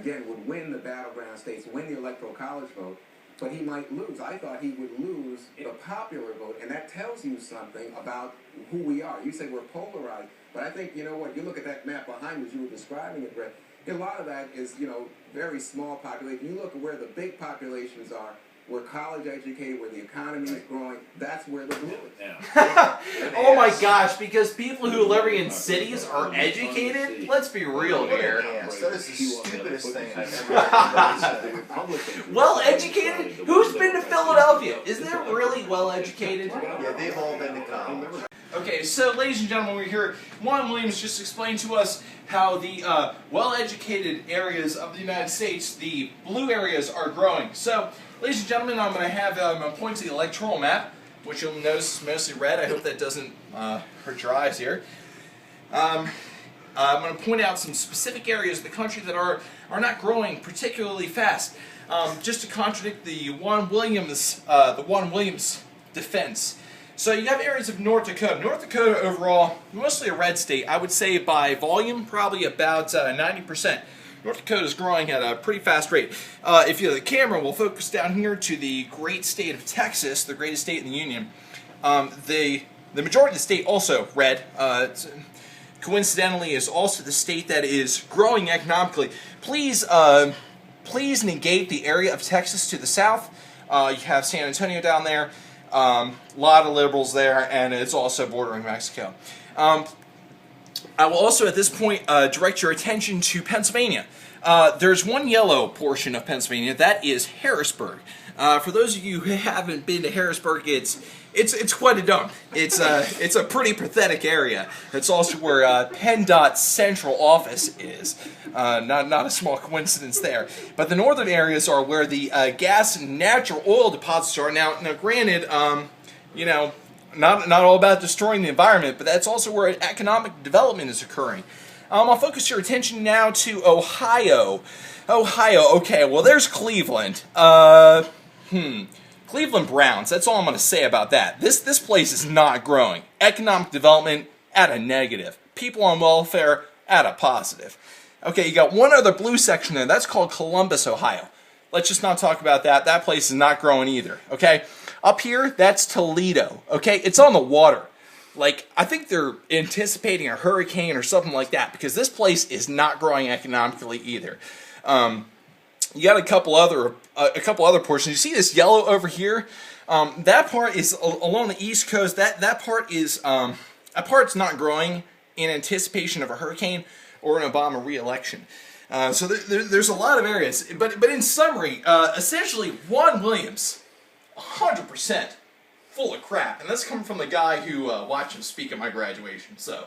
again, would win the battleground states, win the Electoral College vote, but he might lose. I thought he would lose the popular vote, and that tells you something about who we are. You say we're polarized, but I think, you know what, you look at that map behind us, you were describing it, Brett, a lot of that is, you know, very small population. You look at where the big populations are, we're college educated, where the economy is growing, that's where the blue is. Yeah. Oh my gosh, because people who are living in cities are educated? Let's be real here. Yes, that is the stupidest thing I've ever heard. Well educated? Who's been to Philadelphia? Is there really well educated? Yeah, they've all been to college. Okay, so ladies and gentlemen, we're here. Juan Williams just explained to us how the well-educated areas of the United States, the blue areas, are growing. So, ladies and gentlemen, I'm going to have point to the electoral map, which you'll notice is mostly red. I hope that doesn't hurt your eyes here. I'm going to point out some specific areas of the country that are not growing particularly fast. Just to contradict the Juan Williams defense. So you have areas of North Dakota. North Dakota overall, mostly a red state. I would say by volume, probably about 90%. North Dakota is growing at a pretty fast rate. If you the camera will focus down here to the great state of Texas, the greatest state in the Union. The majority of the state also red. Coincidentally, is also the state that is growing economically. Please negate the area of Texas to the south. You have San Antonio down there. A lot of liberals there, and it's also bordering Mexico. I will also at this point direct your attention to Pennsylvania. There's one yellow portion of Pennsylvania, that is Harrisburg. For those of you who haven't been to Harrisburg, it's quite a dump. It's a pretty pathetic area. It's also where PennDOT's central office is. Not a small coincidence there. But the northern areas are where the gas and natural oil deposits are. Now granted, you know, not all about destroying the environment, but that's also where economic development is occurring. I'll focus your attention now to Ohio. Okay, well there's Cleveland. Cleveland Browns, that's all I'm going to say about that. This place is not growing. Economic development at a negative. People on welfare at a positive. Okay, you got one other blue section there. That's called Columbus, Ohio. Let's just not talk about that. That place is not growing either, okay? Up here, that's Toledo, okay? It's on the water. Like, I think they're anticipating a hurricane or something like that because this place is not growing economically either. You got a couple other portions. You see this yellow over here? That part is along the East Coast. That part's not growing in anticipation of a hurricane or an Obama re-election. So there's a lot of areas. But in summary, essentially Juan Williams, 100% full of crap, and that's coming from the guy who watched him speak at my graduation. So.